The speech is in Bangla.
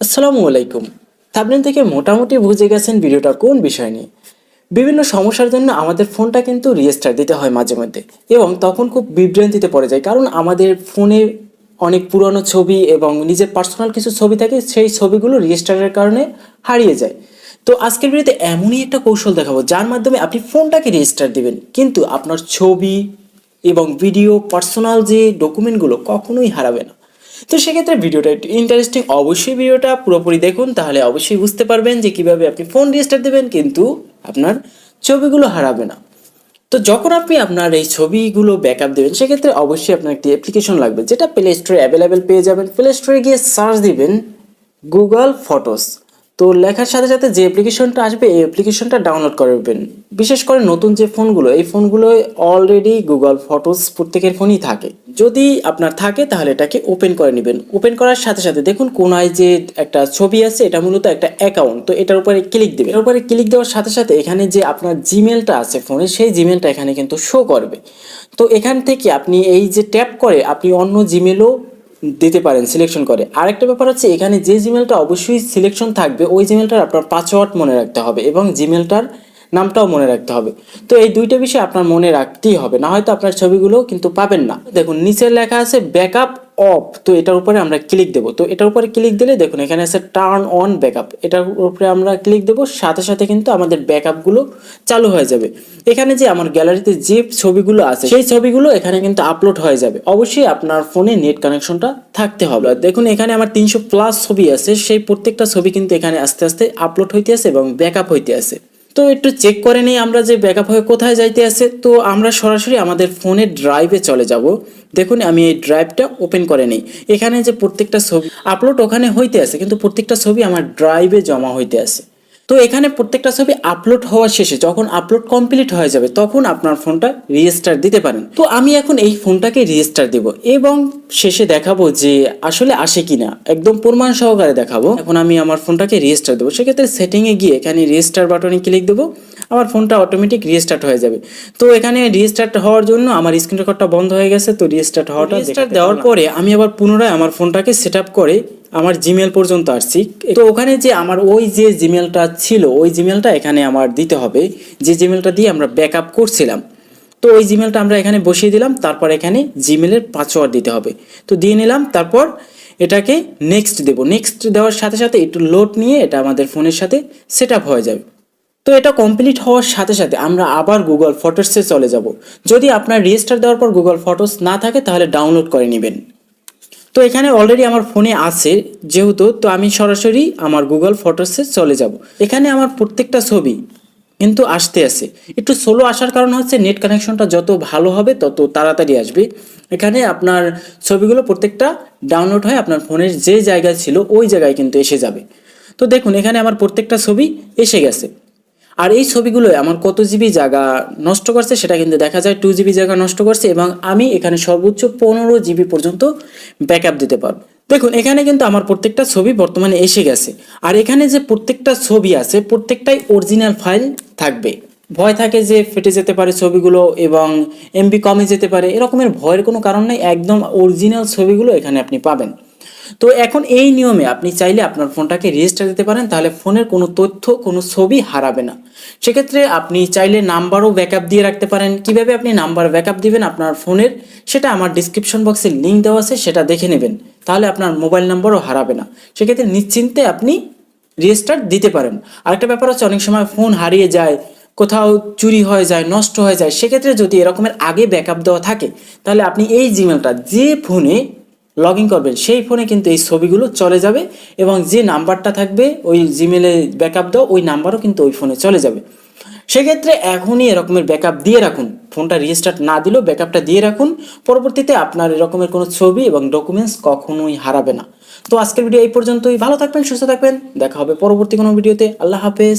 আসসালামু আলাইকুম। থাম্বনেল থেকে মোটামুটি বুঝে গেছেন ভিডিওটা কোন বিষয় নিয়ে। বিভিন্ন সমস্যার জন্য আমাদের ফোনটা কিন্তু রিস্টার্ট দিতে হয় মাঝে মধ্যে, এবং তখন খুব বিভ্রান্তিতে পড়ে যায়, কারণ আমাদের ফোনে অনেক পুরনো ছবি এবং নিজের পার্সোনাল কিছু ছবি থাকে, সেই ছবিগুলো রিস্টার্টের কারণে হারিয়ে যায়। তো আজকের ভিডিওতে এমনই একটা কৌশল দেখাবো যার মাধ্যমে আপনি ফোনটাকে রিস্টার্ট দিবেন, কিন্তু আপনার ছবি এবং ভিডিও পার্সোনাল যে ডকুমেন্টগুলো কখনোই হারাবে না। তো সেক্ষেত্রে ভিডিওটা একটু ইন্টারেস্টিং, অবশ্যই ভিডিওটা পুরোপুরি দেখুন, তাহলে অবশ্যই বুঝতে পারবেন যে কিভাবে আপনি ফোন রিস্টার্ট দেবেন কিন্তু আপনার ছবিগুলো হারাবে না। তো যখন আপনি আপনার এই ছবিগুলো ব্যাকআপ দেবেন, সেক্ষেত্রে অবশ্যই আপনার একটি অ্যাপ্লিকেশন লাগবে, যেটা প্লে স্টোরে অ্যাভেলেবেল পেয়ে যাবেন। প্লে স্টোরে গিয়ে সার্চ দিবেন গুগল ফটোস। তো লেখার সাথে সাথে যে অ্যাপ্লিকেশনটা আসবে এই অ্যাপ্লিকেশনটা ডাউনলোড করবেন। বিশেষ করে নতুন যে ফোনগুলো, এই ফোনগুলোয় অলরেডি গুগল ফটোস প্রত্যেকের ফোনই থাকে। যদি আপনার থাকে তাহলে এটাকে ওপেন করে নেবেন। ওপেন করার সাথে সাথে দেখুন কোনায় যে একটা ছবি আছে, এটা মূলত একটা অ্যাকাউন্ট। তো এটার উপরে ক্লিক দেবেন। এর উপরে ক্লিক দেওয়ার সাথে সাথে এখানে যে আপনার জিমেলটা আছে ফোনে, সেই জিমেলটা এখানে কিন্তু শো করবে। তো এখান থেকে আপনি এই যে ট্যাপ করে আপনি অন্য জিমেলও দিতে পারেন সিলেকশন করে। আরেকটা ব্যাপার হচ্ছে, এখানে যে জিমেলটা অবশ্যই সিলেকশন থাকবে ওই জিমেলটার আপনার পাসওয়ার্ড মনে রাখতে হবে এবং জিমেলটার নামটাও মনে রাখতে হবে। তো এই দুইটা বিষয় আপনার মনে রাখতেই হবে, না হয়তো আপনার ছবিগুলো কিন্তু পাবেন না। দেখুন নিচের লেখা আছে ব্যাকআপ অফ, তো এটার উপরে আমরা ক্লিক দেবো। তো এটার উপরে ক্লিক দিলে দেখুন এখানে আছে টার্ন অন ব্যাকআপ, এটার উপরে আমরা ক্লিক দেবো, সাথে সাথে কিন্তু আমাদের ব্যাকআপগুলো চালু হয়ে যাবে। এখানে যে আমার গ্যালারিতে যে ছবিগুলো আছে সেই ছবিগুলো এখানে কিন্তু আপলোড হয়ে যাবে। অবশ্যই আপনার ফোনে নেট কানেকশনটা থাকতে হবে। দেখুন এখানে আমার 300+ ছবি আছে, সেই প্রত্যেকটা ছবি কিন্তু এখানে আস্তে আস্তে আপলোড হইতে আছে এবং ব্যাকআপ হইতে আছে। তো একটু চেক করে নিই আমরা যে ব্যাকআপ হয়ে কোথায় যাইতে আছে। তো আমরা সরাসরি আমাদের ফোনের ড্রাইভে চলে যাব। দেখুন আমি এই ড্রাইভটা ওপেন করে নিই। এখানে যে প্রত্যেকটা ছবি আপলোড ওখানে হইতে আছে, কিন্তু প্রত্যেকটা ছবি আমার ড্রাইভে জমা হইতে আছে। তো এখানে প্রত্যেকটা ছবি আপলোড হওয়ার শেষে যখন আপলোড কমপ্লিট হয়ে যাবে তখন আপনার ফোনটা রিস্টার্ট দিতে পারেন। তো আমি এখন এই ফোনটাকে রিস্টার্ট দেব এবং শেষে দেখাবো যে আসলে আসে কিনা, একদম প্রমাণ সহকারে দেখাবো। এখন আমি আমার ফোনটাকে রিস্টার্ট দেবো। সেক্ষেত্রে সেটিংয়ে গিয়ে এখানে রিস্টার্ট বাটনে ক্লিক দেবো, আমার ফোনটা অটোমেটিক রিস্টার্ট হয়ে যাবে। তো এখানে রিস্টার্ট হওয়ার জন্য আমার স্ক্রিন রেকর্ডটা বন্ধ হয়ে গেছে, তো রিস্টার্ট হওয়াটা রিস্টার্ট দেওয়ার পরে আমি আবার পুনরায় আমার ফোনটাকে সেট আপ করে আমার জিমেল পর্যন্ত আসছি। তো ওখানে যে আমার ওই যে জিমেলটা ছিল ওই জিমেলটা এখানে আমার দিতে হবে, যে জিমেলটা দিয়ে আমরা ব্যাকআপ করছিলাম। তো ওই জিমেলটা আমরা এখানে বসিয়ে দিলাম, তারপর এখানে জিমেলের পাসওয়ার্ড দিতে হবে। তো দিয়ে নিলাম, তারপর এটাকে নেক্সট দেব। নেক্সট দেওয়ার সাথে সাথে একটু লোড নিয়ে এটা আমাদের ফোনের সাথে সেট আপ হয়ে যাবে। তো এটা কমপ্লিট হওয়ার সাথে সাথে আমরা আবার গুগল ফটোসে চলে যাব। যদি আপনার রেজিস্টার দেওয়ার পর গুগল ফটোস না থাকে তাহলে ডাউনলোড করে নেবেন। তো এখানে অলরেডি আমার ফোনে আছে যেহেতু, তো আমি সরাসরি আমার গুগল ফটোসে চলে যাব। এখানে আমার প্রত্যেকটা ছবি কিন্তু আসতে আছে। একটু স্লো আসার কারণ হচ্ছে নেট কানেকশনটা যত ভালো হবে তত তাড়াতাড়ি আসবে। এখানে আপনার ছবিগুলো প্রত্যেকটা ডাউনলোড হয়ে আপনার ফোনের যে জায়গায় ছিল ওই জায়গায় কিন্তু এসে যাবে। তো দেখুন এখানে আমার প্রত্যেকটা ছবি এসে গেছে। আর এই ছবিগুলো আমার কত জিবি জায়গা নষ্ট করছে সেটা কিন্তু দেখা যায়, 2 GB জায়গা নষ্ট করছে, এবং আমি এখানে সর্বোচ্চ 15 GB পর্যন্ত ব্যাকআপ দিতে পারবো। দেখুন এখানে কিন্তু আমার প্রত্যেকটা ছবি বর্তমানে এসে গেছে। আর এখানে যে প্রত্যেকটা ছবি আছে প্রত্যেকটাই অরিজিনাল ফাইল থাকবে। ভয় থাকে যে ফেটে যেতে পারে ছবিগুলো এবং এমবি কমে যেতে পারে, এরকমের ভয়ের কোনো কারণ নেই, একদম অরিজিনাল ছবিগুলো এখানে আপনি পাবেন। তো এখন এই নিয়মে আপনি চাইলে আপনার ফোনটাকে রেজিস্টার দিতে পারেন, তাহলে ফোনের কোনো তথ্য কোনো ছবি হারাবে না। সেক্ষেত্রে আপনি চাইলে নাম্বারও ব্যাকআপ দিয়ে রাখতে পারেন। কিভাবে আপনি নাম্বার ব্যাকআপ দিবেন আপনার ফোনের, সেটা আমার ডিসক্রিপশন বক্সে লিঙ্ক দেওয়া আছে, সেটা দেখে নেবেন, তাহলে আপনার মোবাইল নাম্বারও হারাবে না। সেক্ষেত্রে নিশ্চিন্তে আপনি রিস্টার্ট দিতে পারেন। আরেকটা ব্যাপার হচ্ছে, অনেক সময় ফোন হারিয়ে যায়, কোথাও চুরি হয়ে যায়, নষ্ট হয়ে যায়। সেক্ষেত্রে যদি এরকমের আগে ব্যাকআপ দেওয়া থাকে তাহলে আপনি এই জিমেলটা যে ফোনে লগ ইন করবেন সেই ফোনে কিন্তু এই ছবিগুলো চলে যাবে, এবং যে নাম্বারটা থাকবে ওই জিমেলে ব্যাকআপ দাও ওই নাম্বারও কিন্তু ওই ফোনে চলে যাবে। সেক্ষেত্রে এখনই এরকমের ব্যাকআপ দিয়ে রাখুন, ফোনটা রিস্টার্ট না দিলেও ব্যাকআপটা দিয়ে রাখুন। পরবর্তীতে আপনার এরকমের কোনো ছবি এবং ডকুমেন্টস কখনোই হারাবে না। তো আজকের ভিডিও এই পর্যন্তই। ভালো থাকবেন, সুস্থ থাকবেন, দেখা হবে পরবর্তী কোনো ভিডিওতে। আল্লাহ হাফেজ।